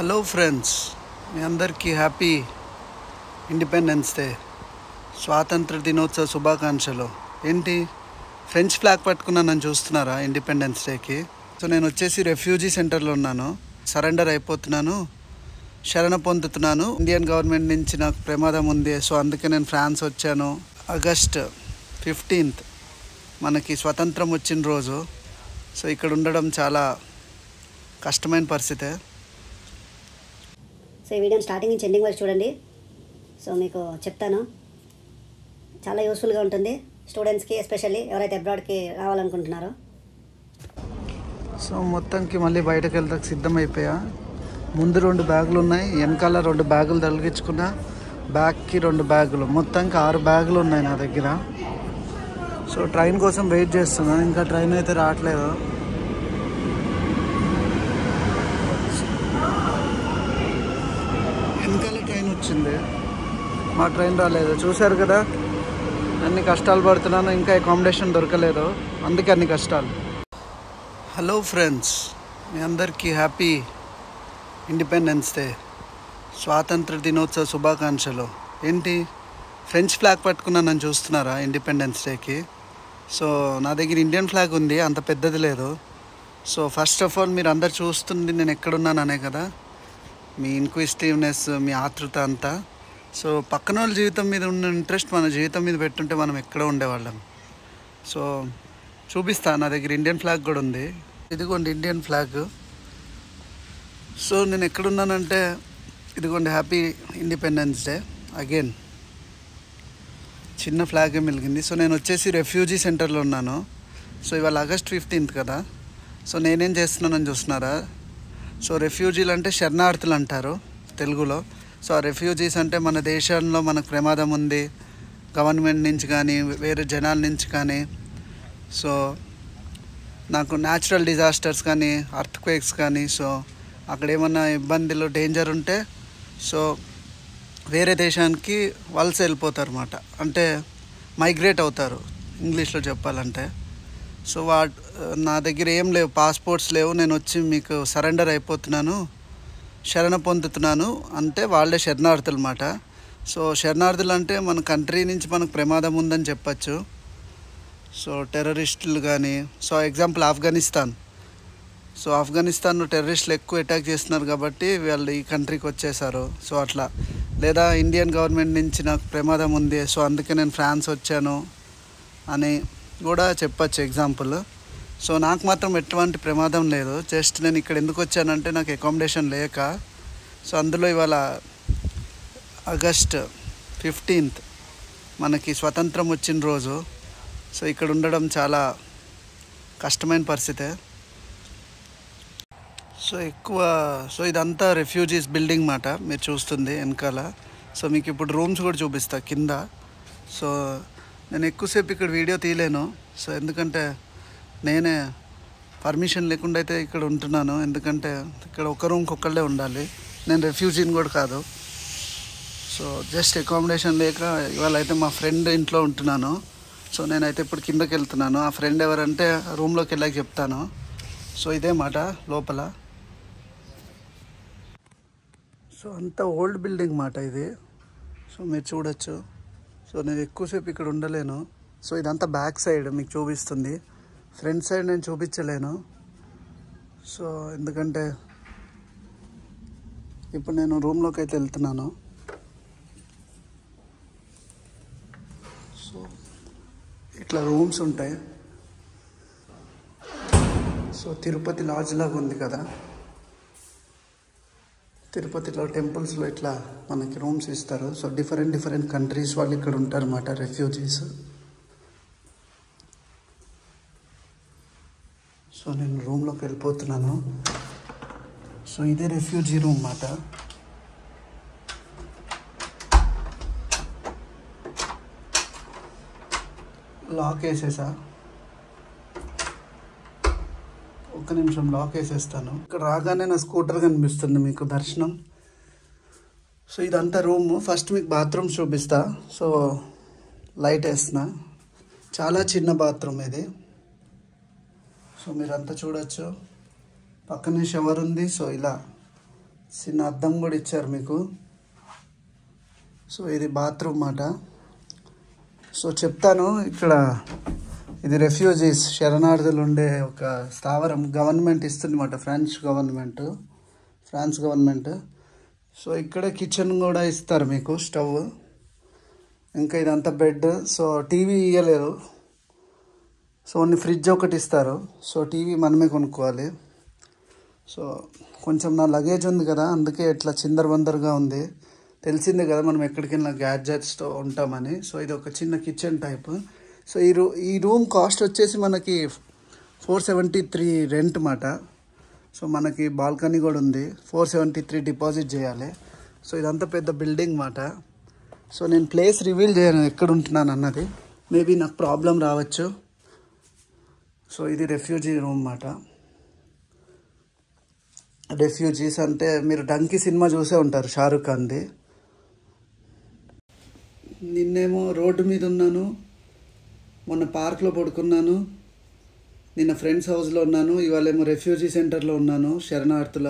Hello friends, మీ అందరికీ happy independence day, స్వాతంత్ర దినోత్సవ శుభాకాంక్షలు. ఏంటి ఫ్రెంచ్ ఫ్లాగ్ పట్టుకున్నానని చూస్తున్నారా ఇండిపెండెన్స్ డేకి? సో నేను వచ్చేసి రెఫ్యూజీ సెంటర్లో ఉన్నాను. సరెండర్ అయిపోతున్నాను, శరణ పొందుతున్నాను. ఇండియన్ గవర్నమెంట్ నుంచి నాకు ప్రమాదం ఉంది, సో అందుకే నేను ఫ్రాన్స్ వచ్చాను. ఆగస్ట్ 15th మనకి స్వతంత్రం వచ్చిన రోజు. సో ఇక్కడ ఉండడం చాలా కష్టమైన పరిస్థితే. సో ఈ వీడియోని స్టార్టింగ్ నుంచి ఎండింగ్ వరకు చూడండి. సో మీకు చెప్తాను, చాలా యూస్ఫుల్గా ఉంటుంది స్టూడెంట్స్కి, ఎస్పెషల్లీ ఎవరైతే అబ్రాడ్కి రావాలనుకుంటున్నారో. సో మొత్తానికి మళ్ళీ బయటకు వెళ్తాకు సిద్ధమైపోయా. ముందు 2 బ్యాగులు ఉన్నాయి, వెనకాల 2 బ్యాగులు తొలగించుకున్నా, బ్యాగ్కి 2 బ్యాగులు, మొత్తానికి 6 బ్యాగులు ఉన్నాయి నా దగ్గర. సో ట్రైన్ కోసం వెయిట్ చేస్తున్నాను, ఇంకా ట్రైన్ అయితే రావట్లేదు. వెనకాల ట్రైన్ వచ్చింది, మా ట్రైన్ రాలేదు. చూశారు కదా అన్ని కష్టాలు పడుతున్నాను, ఇంకా అకామిడేషన్ దొరకలేదు, అందుకే అన్ని కష్టాలు. హలో ఫ్రెండ్స్, మీ అందరికీ హ్యాపీ ఇండిపెండెన్స్ డే, స్వాతంత్ర దినోత్సవ శుభాకాంక్షలు. ఏంటి ఫ్రెంచ్ ఫ్లాగ్ పట్టుకున్నానని చూస్తున్నారా ఇండిపెండెన్స్ డేకి? సో నా దగ్గర ఇండియన్ ఫ్లాగ్ ఉంది, అంత పెద్దది లేదు. సో ఫస్ట్ ఆఫ్ ఆల్ మీరు అందరు చూస్తుంది నేను ఎక్కడున్నాననే కదా, మీ ఇన్క్విజిటివ్నెస్, మీ ఆతృత అంతా. సో పక్కన వాళ్ళ జీవితం మీద ఉన్న ఇంట్రెస్ట్ మన జీవితం మీద పెట్టుంటే మనం ఎక్కడో ఉండేవాళ్ళం. సో చూపిస్తా, నా దగ్గర ఇండియన్ ఫ్లాగ్ కూడా ఉంది, ఇదిగోండి ఇండియన్ ఫ్లాగ్. సో నేను ఎక్కడున్నానంటే ఇదిగోండి, హ్యాపీ ఇండిపెండెన్స్ డే అగైన్. చిన్న ఫ్లాగే మెలిగింది. సో నేను వచ్చేసి రెఫ్యూజీ సెంటర్లో ఉన్నాను. సో ఇవాళ ఆగస్ట్ 15th కదా. సో నేనేం చేస్తున్నానని చూస్తున్నారా? సో రెఫ్యూజీలు అంటే శరణార్థులు అంటారు తెలుగులో. సో ఆ రెఫ్యూజీస్ అంటే మన దేశంలో మనకు ప్రమాదం ఉంది, గవర్నమెంట్ నుంచి కానీ వేరే జనాల నుంచి కానీ. సో నాకు న్యాచురల్ డిజాస్టర్స్ కానీ, అర్త్క్వేక్స్ కానీ, సో అక్కడ ఏమన్నా ఇబ్బందులు, డేంజర్ ఉంటే సో వేరే దేశానికి వలస వెళ్ళిపోతారు అన్నమాట, అంటే మైగ్రేట్ అవుతారు ఇంగ్లీష్లో చెప్పాలంటే. సో నా దగ్గర ఏం లేవు, పాస్పోర్ట్స్ లేవు, నేను వచ్చి మీకు సరెండర్ అయిపోతున్నాను, శరణ పొందుతున్నాను అంటే వాళ్ళే శరణార్థులు అన్నమాట. సో శరణార్థులు అంటే మన కంట్రీ నుంచి మనకు ప్రమాదం ఉందని చెప్పచ్చు. సో టెర్రరిస్టులు కానీ, సో ఎగ్జాంపుల్ ఆఫ్ఘనిస్తాన్. సో ఆఫ్ఘనిస్తాన్లో టెర్రరిస్టులు ఎక్కువ అటాక్ చేస్తున్నారు కాబట్టి వాళ్ళు ఈ కంట్రీకి వచ్చేసారు. సో అట్లా, లేదా ఇండియన్ గవర్నమెంట్ నుంచి నాకు ప్రమాదం ఉంది, సో అందుకే నేను ఫ్రాన్స్ వచ్చాను అని కూడా చెప్పచ్చు ఎగ్జాంపుల్. సో నాకు మాత్రం ఎటువంటి ప్రమాదం లేదు, జస్ట్ నేను ఇక్కడ ఎందుకు వచ్చానంటే నాకు అకామిడేషన్ లేక. సో అందులో ఇవాళ ఆగస్ట్ 15th మనకి స్వతంత్రం వచ్చిన రోజు. సో ఇక్కడ ఉండడం చాలా కష్టమైన పరిస్థితే. సో ఇదంతా రెఫ్యూజీస్ బిల్డింగ్ మాట మీరు చూస్తుంది వెనకాల. సో మీకు ఇప్పుడు రూమ్స్ కూడా చూపిస్తా కింద. సో నేను ఎక్కువసేపు ఇక్కడ వీడియో తీయలేను, సో ఎందుకంటే నేనే పర్మిషన్ లేకుండా అయితే ఇక్కడ ఉంటున్నాను, ఎందుకంటే ఇక్కడ ఒక రూమ్కి ఒక్కళ్ళే ఉండాలి, నేను రెఫ్యూజీని కూడా కాదు. సో జస్ట్ అకామిడేషన్ లేక ఇవాళ అయితే మా ఫ్రెండ్ ఇంట్లో ఉంటున్నాను. సో నేనైతే ఇప్పుడు కిందకి వెళ్తున్నాను. ఆ ఫ్రెండ్ ఎవరంటే రూమ్లోకి వెళ్ళాక చెప్తాను. సో ఇదే మాట లోపల. సో అంత ఓల్డ్ బిల్డింగ్ మాట ఇది, సో మీరు చూడొచ్చు. సో నేను ఎక్కువసేపు ఇక్కడ ఉండలేను. సో ఇదంతా బ్యాక్ సైడ్ మీకు చూపిస్తుంది, ఫ్రంట్ సైడ్ నేను చూపించలేను. సో ఎందుకంటే ఇప్పుడు నేను రూమ్లోకి అయితే వెళ్తున్నాను. సో ఇట్లా రూమ్స్ ఉంటాయి. సో తిరుపతి లాడ్జ్ లాగా ఉంది కదా, తిరుపతిలో టెంపుల్స్లో ఇట్లా మనకి రూమ్స్ ఇస్తారు. సో డిఫరెంట్ కంట్రీస్ వాళ్ళు ఇక్కడ ఉంటారు అన్నమాట, రెఫ్యూజీస్. సో నేను రూమ్లోకి వెళ్ళిపోతున్నాను. సో ఇదే రెఫ్యూజీ రూమ్ అన్నమాట. లాక్ వేసేసా, ఒక్క నిమిషం లాక్ వేసేస్తాను. ఇక్కడ రాగానే నా స్కూటర్ కనిపిస్తుంది మీకు, దర్శనం. సో ఇదంతా రూమ్. ఫస్ట్ మీకు బాత్రూమ్స్ చూపిస్తా. సో లైట్ వేస్తున్నా, చాలా చిన్న బాత్రూమ్ ఇది. సో మీరంతా చూడొచ్చు, పక్కనే షవర్ ఉంది. సో ఇలా చిన్న అద్దం కూడా ఇచ్చారు మీకు. సో ఇది బాత్రూమ్ మాట. సో చెప్తాను, ఇక్కడ ఇది రెఫ్యూజీస్ శరణార్థులు ఉండే ఒక స్థావరం, గవర్నమెంట్ ఇస్తుంది అన్నమాట, ఫ్రాన్స్ గవర్నమెంట్. సో ఇక్కడ కిచెన్ కూడా ఇస్తారు మీకు, స్టవ్. ఇంకా ఇదంతా బెడ్. సో టీవీ ఇవ్వలేదు, సో ఓన్లీ ఫ్రిడ్జ్ ఒకటి ఇస్తారు. సో టీవీ మనమే కొనుక్కోవాలి. సో కొంచెం నా లగేజ్ ఉంది కదా, అందుకే ఇట్లా చిందరవందరగా ఉంది. తెలిసిందే కదా మనం ఎక్కడికి వెళ్ళినా గ్యాడ్జెట్స్తో ఉంటామని. సో ఇది ఒక చిన్న కిచెన్ టైప్. సో ఈ రూమ్ కాస్ట్ వచ్చేసి మనకి 473 రెంట్ మాట. సో మనకి బాల్కనీ కూడా ఉంది. 473 డిపాజిట్ చేయాలి. సో ఇదంతా పెద్ద బిల్డింగ్ మాట. సో నేను ప్లేస్ రివీల్ చేయను ఎక్కడ ఉంటున్నాను అన్నది, మేబీ నాకు ప్రాబ్లం రావచ్చు. సో ఇది రెఫ్యూజీ రూమ్ మాట. రెఫ్యూజీస్ అంటే మీరు డంకీ సినిమా చూసే ఉంటారు, షారుఖ్ ఖాన్ది. నిన్నేమో రోడ్డు మీద ఉన్నాను, మొన్న పార్క్లో పడుకున్నాను, నిన్న ఫ్రెండ్స్ హౌస్లో ఉన్నాను, ఇవాళేమో రెఫ్యూజీ సెంటర్లో ఉన్నాను, శరణార్థుల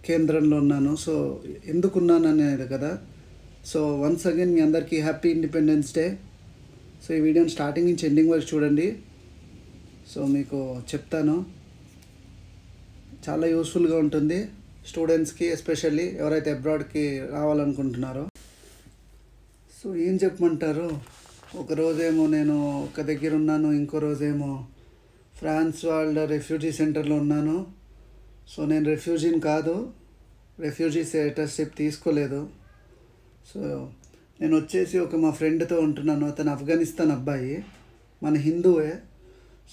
కేంద్రంలో ఉన్నాను. సో ఎందుకున్నాను అనేది కదా. సో వన్స్ అగైన్ మీ అందరికీ హ్యాపీ ఇండిపెండెన్స్ డే. సో ఈ వీడియోని స్టార్టింగ్ నుంచి ఎండింగ్ వరకు చూడండి. సో మీకు చెప్తాను, చాలా యూస్ఫుల్గా ఉంటుంది స్టూడెంట్స్కి, ఎస్పెషల్లీ ఎవరైతే అబ్రాడ్కి రావాలనుకుంటున్నారో. సో ఏం చెప్పమంటారు, ఒక రోజేమో నేను ఒక దగ్గర ఉన్నాను, ఇంకో రోజేమో ఫ్రాన్స్ వాళ్ళ రెఫ్యూజీ సెంటర్లో ఉన్నాను. సో నేను రెఫ్యూజీని కాదు, రెఫ్యూజీ స్టేటస్షిప్ తీసుకోలేదు. సో నేను వచ్చేసి మా ఫ్రెండ్తో ఉంటున్నాను. అతను ఆఫ్ఘనిస్తాన్ అబ్బాయి, మన హిందువే.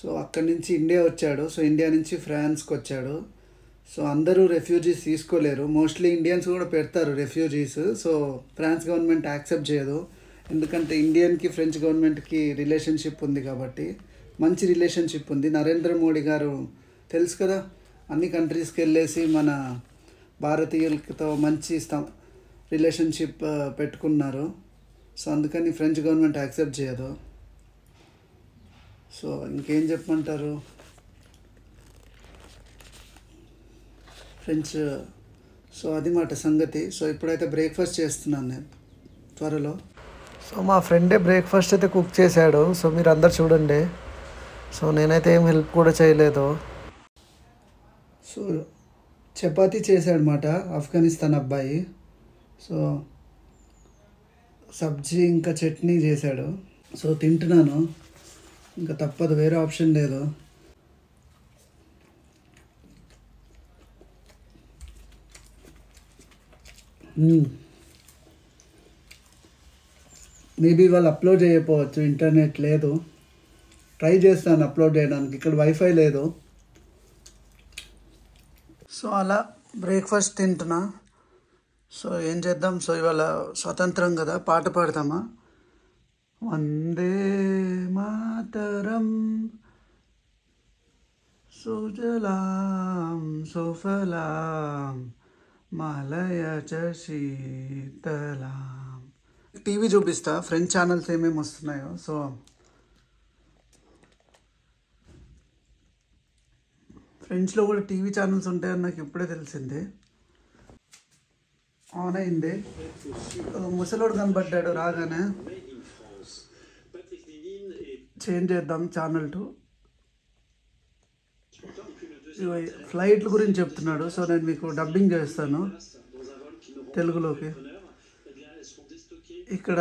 సో అక్కడి నుంచి ఇండియా వచ్చాడు. సో ఇండియా నుంచి ఫ్రాన్స్కి వచ్చాడు. సో అందరూ రెఫ్యూజీస్ తీసుకోలేరు, మోస్ట్లీ ఇండియన్స్ కూడా పెడతారు refugees. So France government accept చేయదు, ఎందుకంటే ఇండియన్కి ఫ్రెంచ్ గవర్నమెంట్కి రిలేషన్షిప్ ఉంది కాబట్టి, మంచి రిలేషన్షిప్ ఉంది. నరేంద్ర మోడీ గారు తెలుసు కదా, అన్ని కంట్రీస్కి వెళ్ళేసి మన భారతీయులతో మంచి రిలేషన్షిప్ పెట్టుకున్నారు. సో అందుకని ఫ్రెంచ్ గవర్నమెంట్ యాక్సెప్ట్ చేయదు. సో ఇంకేం చెప్పమంటారు, ఫ్రెండ్స్. సో అది మాట సంగతి. సో ఇప్పుడైతే బ్రేక్ఫాస్ట్ చేస్తున్నాను నేను త్వరలో. సో మా ఫ్రెండే బ్రేక్ఫాస్ట్ అయితే కుక్ చేశాడు. సో మీరు అందరు చూడండి. సో నేనైతే ఏం హెల్ప్ కూడా చేయలేదు. సో చపాతీ చేశాడనమాట ఆఫ్ఘనిస్తాన్ అబ్బాయి. సో సబ్జీ ఇంకా చట్నీ చేశాడు. సో తింటున్నాను, ఇంకా తప్పదు, వేరే ఆప్షన్ లేదు. మేబీ వాళ్ళు అప్లోడ్ చేయకపోవచ్చు, ఇంటర్నెట్ లేదు. ట్రై చేస్తాను అప్లోడ్ చేయడానికి, ఇక్కడ వైఫై లేదు. సో అలా బ్రేక్ఫాస్ట్ తింటున్నా. సో ఏం చేద్దాం, సో ఇవాళ స్వతంత్రం కదా, పాట పాడతామా? వందే మాతరం సుజలాం సుఫలాం మలయ శీతలాం. టీవీ చూపిస్తా, ఫ్రెంచ్ ఛానల్స్ ఏమేమి వస్తున్నాయో. సో ఫ్రెంచ్లో కూడా టీవీ ఛానల్స్ ఉంటాయని నాకు ఇప్పుడే తెలిసింది. ఆన్ అయింది, ముసలోడు కనబడ్డాడు రాగానే. చేంజ్ చేద్దాం ఛానల్ టు. ఫ్లైట్ల గురించి చెప్తున్నాడు. సో నేను మీకు డబ్బింగ్ చేస్తాను తెలుగులోకి. ఇక్కడ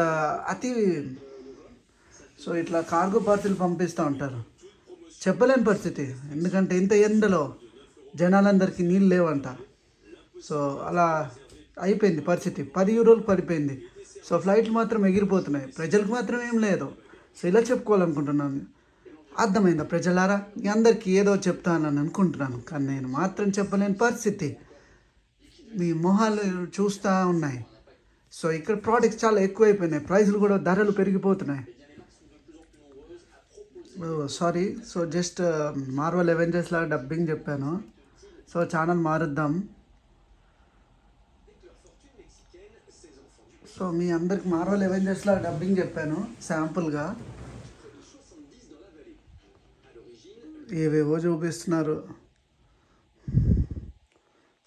సో ఇట్లా కార్గో పార్సిల్ పంపిస్తూ ఉంటారు, చెప్పలేని పరిస్థితి. ఎందుకంటే ఇంత ఎండలో జనాలందరికీ నీళ్ళు లేవంట. సో అలా అయిపోయింది పరిస్థితి, 10 యూరోలకు పడిపోయింది. సో ఫ్లైట్లు మాత్రం ఎగిరిపోతున్నాయి, ప్రజలకు మాత్రం ఏం లేదు. సో ఇలా చెప్పుకోవాలనుకుంటున్నాను. అర్థమైందా ప్రజలారా? అందరికీ ఏదో చెప్తానని అనుకుంటున్నాను, కానీ నేను మాత్రం చెప్పలేని పరిస్థితి. మీ మొహాలు చూస్తూ ఉన్నాయి. సో ఇక్కడ ప్రోడక్ట్స్ చాలా ఎక్కువైపోయినాయి, ప్రైజులు కూడా, ధరలు పెరిగిపోతున్నాయి. Sorry. So just Marvel Avengers లాగా డబ్బింగ్ చెప్పాను. సో ఛానల్ మారుద్దాం. సో మీ అందరికి మార్వల్ అవెంజర్స్ లాగా డబ్బింగ్ చెప్పాను శాంపుల్గా. ఏవేవో చూపిస్తున్నారు.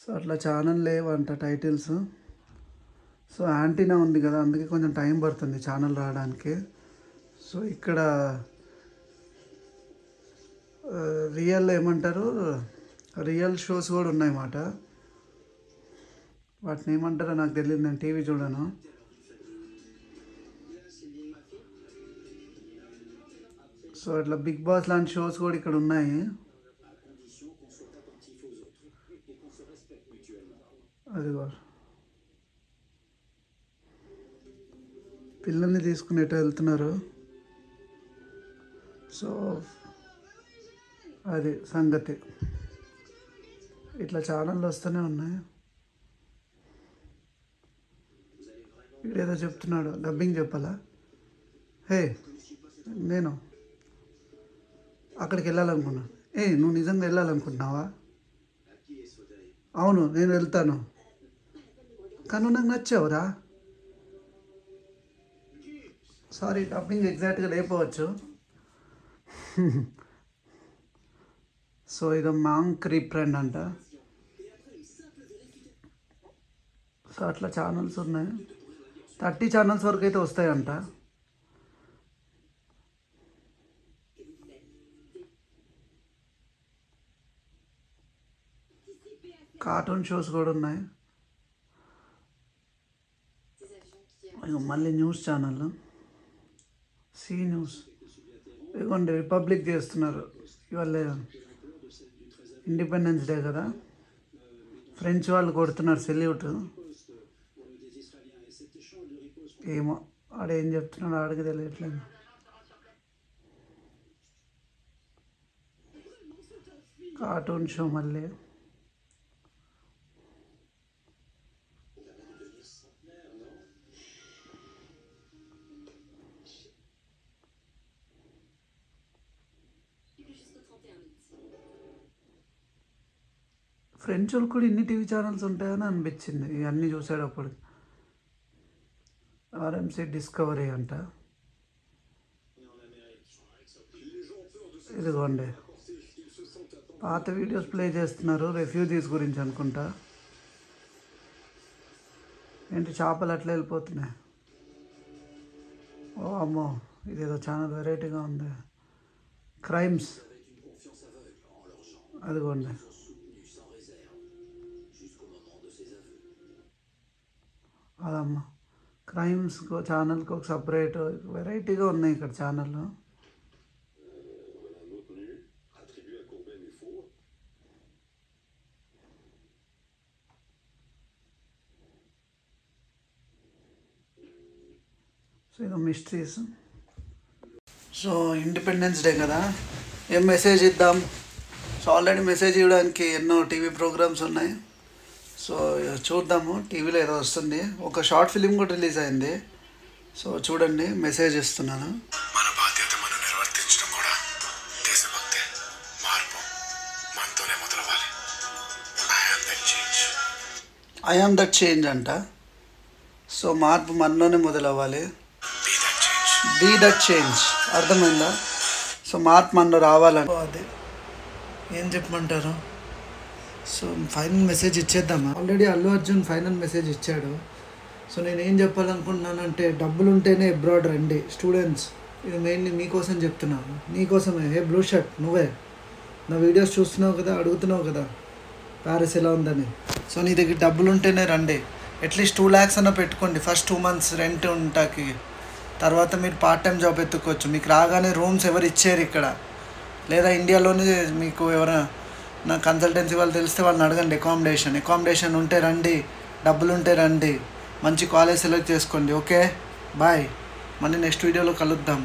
సో అట్లా ఛానల్ లేవంట టైటిల్స్. సో యాంటీనా ఉంది కదా, అందుకే కొంచెం టైం పడుతుంది ఛానల్ రావడానికి. సో ఇక్కడ రియల్ ఏమంటారు, రియల్ షోస్ కూడా ఉన్నాయన్నమాట. వాటిని ఏమంటారో నాకు తెలియదు, నేను టీవీ చూడను. సో ఇట్లా బిగ్ బాస్ లాంటి షోస్ కూడా ఇక్కడ ఉన్నాయి. అదిగో పిల్లల్ని తీసుకుని ఎటు వెళ్తున్నారు. సో అది సంగతి. ఇట్లా ఛానళ్ళు వస్తూనే ఉన్నాయి. వీడేదో చెప్తున్నాడు, డబ్బింగ్ చెప్పాలా? హే, నేను అక్కడికి వెళ్ళాలనుకున్నా. నువ్వు నిజంగా వెళ్ళాలనుకుంటున్నావా? అవును, నేను వెళ్తాను, కానీ నాకు నచ్చావురా. సారీ, డబ్బింగ్ ఎగ్జాక్ట్గా లేకపోవచ్చు. సో ఇది మాంక్ రీప్రెండ్ అంట. సో అట్లా ఛానల్స్ ఉన్నాయి. 30 ఛానల్స్ వరకు అయితే వస్తాయంట. కార్టూన్ షోస్ కూడా ఉన్నాయి. మళ్ళీ న్యూస్ ఛానల్ సి న్యూస్. ఇదిగోండి రిపబ్లిక్ చేస్తున్నారు ఇవాళ, ఇండిపెండెన్స్ డే కదా. ఫ్రెంచ్ వాళ్ళు కొడుతున్నారు సెల్యూట్. ఏమో ఆడేం చెప్తున్నాడు ఆడికి తెలియట్లేదు. కార్టూన్ షో మళ్ళీ. ఫ్రెంచ్ వాళ్ళు కూడా ఇన్ని టీవీ ఛానల్స్ ఉంటాయని అనిపించింది ఇవన్నీ చూసేటప్పుడు. ఆర్ఎంసీ డిస్కవరీ అంట. ఇదిగోండి పాత వీడియోస్ ప్లే చేస్తున్నారు, రెఫ్యూజీస్ గురించి అనుకుంటా. ఏంటి చేపలు అట్లా వెళ్ళిపోతున్నాయి. ఓ అమ్మో, ఇదేదో ఛానల్ వెరైటీగా ఉంది. క్రైమ్స్, అదిగోండి. అదమ్మా క్రైమ్స్ ఛానల్కి ఒక సపరేట్ వెరైటీగా ఉన్నాయి ఇక్కడ ఛానళ్ళు. సో ఇది మిస్టరీస్. సో ఇండిపెండెన్స్ డే కదా, ఏం మెసేజ్ ఇద్దాం. సో ఆల్రెడీ మెసేజ్ ఇవ్వడానికి ఎన్నో టీవీ ప్రోగ్రామ్స్ ఉన్నాయి. సో చూద్దాము, టీవీలో ఏదో వస్తుంది. ఒక షార్ట్ ఫిలిం కూడా రిలీజ్ అయింది. సో చూడండి, మెసేజ్ ఇస్తున్నాను. మన బాధ్యత మనం నిర్వర్తించడం కూడా దేశభక్తి. మార్పు మనతోనే మొదలవ్వాలి. ఐ యామ్ దట్ చేంజ్ అంట. సో మార్పు మనలోనే మొదలవ్వాలి. బీ దట్ చేంజ్, అర్థమైందా? సో మార్పు మనలో రావాలని. అది ఏం చెప్పమంటారు? సో ఫైనల్ మెసేజ్ ఇచ్చేద్దామా? Already Allu Arjun final message ఇచ్చాడు. సో నేను ఏం చెప్పాలనుకుంటున్నానంటే, డబ్బులు ఉంటేనే అబ్రాడ్ రండి స్టూడెంట్స్. ఇది మెయిన్లీ మీకోసం చెప్తున్నాను, నీకోసమే. హే బ్లూ షర్ట్, నువ్వే నా వీడియోస్ చూస్తున్నావు కదా, అడుగుతున్నావు కదా ప్యారిస్ ఎలా ఉందని. సో నీ దగ్గర డబ్బులు ఉంటేనే రండి. అట్లీస్ట్ 2 lakhs అన్న పెట్టుకోండి ఫస్ట్ 2 months రెంట్ ఉంటాకి. తర్వాత మీరు పార్ట్ టైం జాబ్ ఎత్తుకోవచ్చు. మీకు రాగానే రూమ్స్ ఎవరు ఇచ్చారు ఇక్కడ, లేదా ఇండియాలోనే మీకు ఎవరైనా నా కన్సల్టెన్సీ వాళ్ళు తెలిస్తే వాళ్ళని అడగండి. అకామిడేషన్ ఉంటే రండి, డబ్బులు ఉంటే రండి, మంచి కాలేజ్ సెలెక్ట్ చేసుకోండి. Okay, bye. మళ్ళీ నెక్స్ట్ వీడియోలో కలుద్దాం.